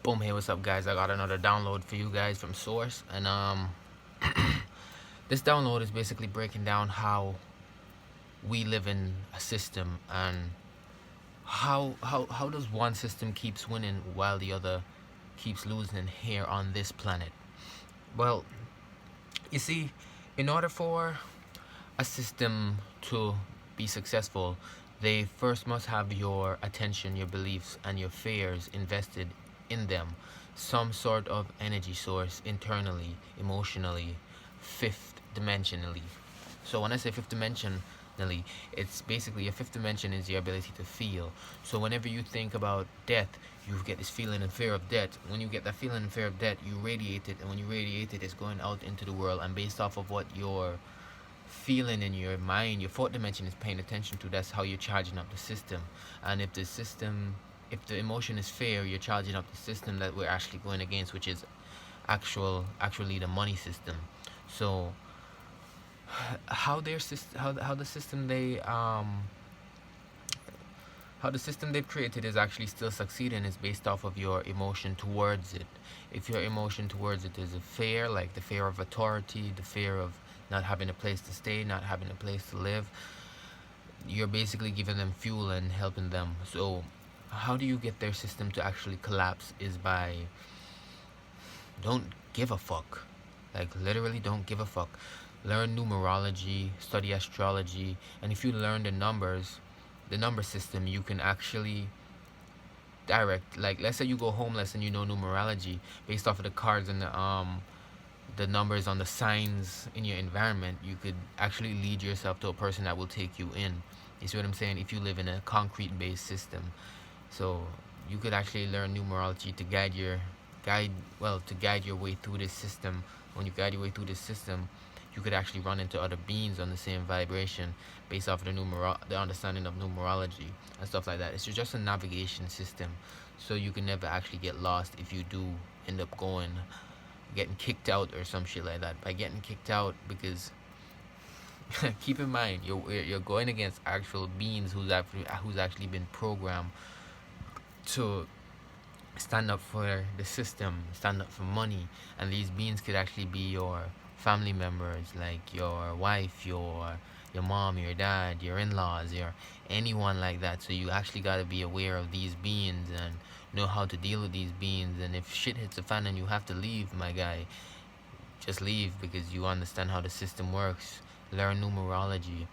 Boom, hey, what's up, guys? I got another download for you guys from Source, and this download is basically breaking down how we live in a system and how does one system keeps winning while the other keeps losing here on this planet. Well, you see, in order for a system to be successful, they first must have your attention, your beliefs, and your fears invested in them. Some sort of energy source internally, emotionally, fifth dimensionally. So when I say fifth dimensionally, it's basically a fifth dimension is your ability to feel. So whenever you think about death, you get this feeling and fear of death. When you get that feeling and fear of death, you radiate it, and when you radiate it, it's going out into the world. And based off of what your feeling in your mind, your fourth dimension is paying attention to, that's how you're charging up the system. And if the emotion is fear, you're charging up the system that we're actually going against, which is actually the money system. So how the system they've created is actually still succeeding is based off of your emotion towards it. If your emotion towards it is a fear, like the fear of authority, the fear of not having a place to stay, not having a place to live, you're basically giving them fuel and helping them. So how do you get their system to actually collapse is by don't give a fuck. Like, literally don't give a fuck. Learn numerology, study astrology, and if you learn the number system, you can actually direct, like, let's say you go homeless and you know numerology based off of the cards and the numbers on the signs in your environment, you could actually lead yourself to a person that will take you in. You see what I'm saying? If you live in a concrete based system. So you could actually learn numerology to guide your way through this system. When you guide your way through this system, you could actually run into other beings on the same vibration based off of the understanding of numerology and stuff like that. It's just a navigation system, so you can never actually get lost if you do end up getting kicked out or some shit like that. By getting kicked out, because keep in mind you're going against actual beings who's actually been programmed to stand up for the system, stand up for money, and these beings could actually be your family members, like your wife, your mom, your dad, your in-laws, your anyone like that. So you actually got to be aware of these beings and know how to deal with these beings. And if shit hits the fan and you have to leave, my guy, just leave, because you understand how the system works. Learn numerology. You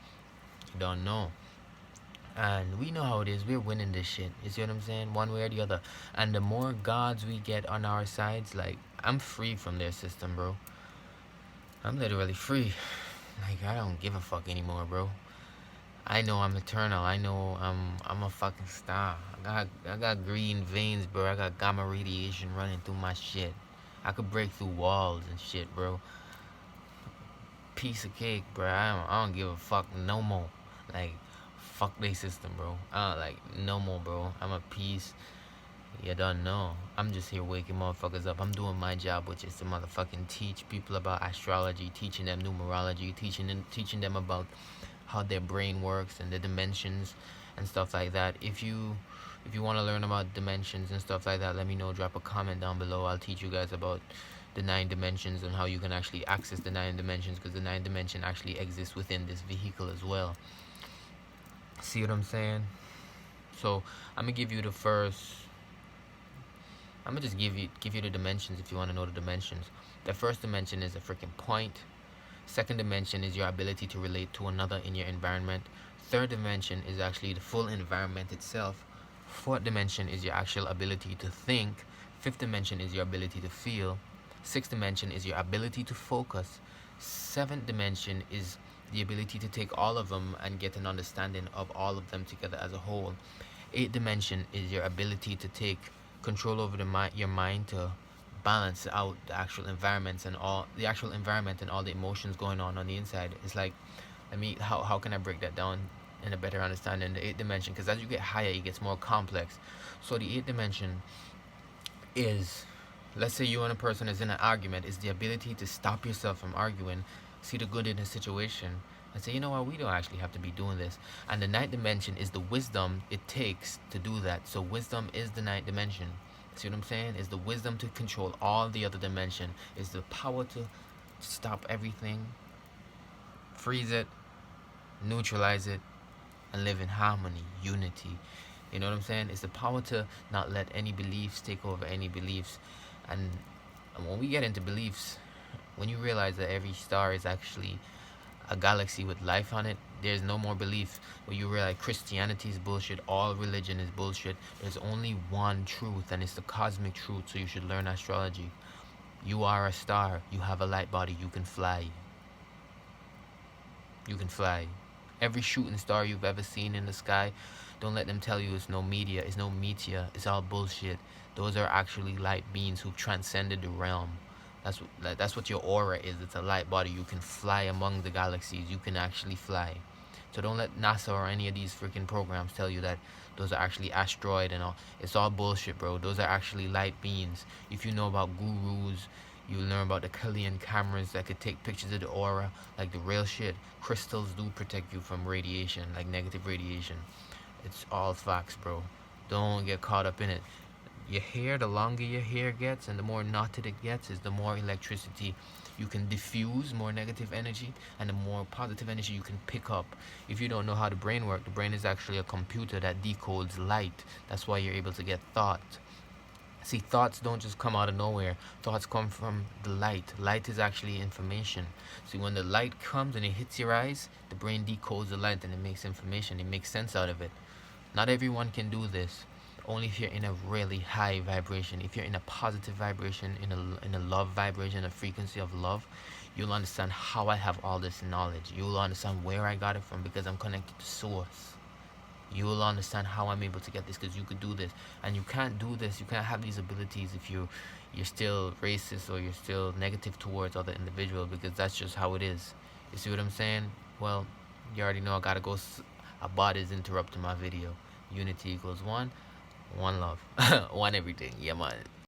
don't know. And we know how it is. We're winning this shit. You see what I'm saying? One way or the other. And the more gods we get on our sides, like, I'm free from their system, bro. I'm literally free. Like, I don't give a fuck anymore, bro. I know I'm eternal. I know I'm a fucking star. I got green veins, bro. I got gamma radiation running through my shit. I could break through walls and shit, bro. Piece of cake, bro. I don't give a fuck no more. Like, fuck they system, bro. Like, no more, bro. I'm a piece. You don't know. I'm just here waking motherfuckers up. I'm doing my job, which is to motherfucking teach people about astrology, teaching them numerology, teaching them about how their brain works and the dimensions and stuff like that. If you want to learn about dimensions and stuff like that, let me know. Drop a comment down below. I'll teach you guys about the 9 dimensions and how you can actually access the 9 dimensions, because the 9 dimension actually exists within this vehicle as well. See what I'm saying? So I'm gonna give you the first. I'm gonna just give you the dimensions if you want to know the dimensions. The first dimension is a freaking point. Second dimension is your ability to relate to another in your environment. Third dimension is actually the full environment itself. Fourth dimension is your actual ability to think. Fifth dimension is your ability to feel. Sixth dimension is your ability to focus. Seventh dimension is the ability to take all of them and get an understanding of all of them together as a whole. Eighth dimension is your ability to take control over your mind to balance out the actual environment and all the emotions going on the inside. It's like, how can I break that down in a better understanding? The eighth dimension, because as you get higher, it gets more complex. So the eighth dimension is, let's say you and a person is in an argument, is the ability to stop yourself from arguing, see the good in the situation, and say, you know what, we don't actually have to be doing this. And the ninth dimension is the wisdom it takes to do that. So wisdom is the ninth dimension. See what I'm saying? Is the wisdom to control all the other dimension. Is the power to stop everything, freeze it, neutralize it, and live in harmony, unity. You know what I'm saying? It's the power to not let any beliefs take over any beliefs. And when we get into beliefs, when you realize that every star is actually a galaxy with life on it, there's no more belief. When you realize Christianity is bullshit, all religion is bullshit. There's only one truth, and it's the cosmic truth. So you should learn astrology. You are a star. You have a light body. You can fly. You can fly. Every shooting star you've ever seen in the sky, don't let them tell you it's no media, it's no meteor, it's all bullshit. Those are actually light beings who've transcended the realm. That's what your aura is. It's a light body. You can fly among the galaxies. You can actually fly. So don't let NASA or any of these freaking programs tell you that those are actually asteroid and all. It's all bullshit, bro. Those are actually light beings. If you know about gurus, you learn about the Killian cameras that could take pictures of the aura, like the real shit. Crystals do protect you from radiation, like negative radiation. It's all facts, bro. Don't get caught up in it. Your hair, the longer your hair gets and the more knotted it gets, is the more electricity you can diffuse, more negative energy, and the more positive energy you can pick up. If you don't know how the brain works, the brain is actually a computer that decodes light. That's why you're able to get thought. See, thoughts don't just come out of nowhere. Thoughts come from the light. Light is actually information. See, when the light comes and it hits your eyes, the brain decodes the light and it makes information. It makes sense out of it. Not everyone can do this. Only if you're in a really high vibration. If you're in a positive vibration, in a love vibration, a frequency of love, you'll understand how I have all this knowledge. You'll understand where I got it from because I'm connected to source. You will understand how I'm able to get this because you could do this. And you can't do this, you can't have these abilities if you're still racist or you're still negative towards other individuals, because that's just how it is. You see what I'm saying? Well, you already know I gotta go. A bot is interrupting my video. Unity equals one love, one everything. Yeah, man.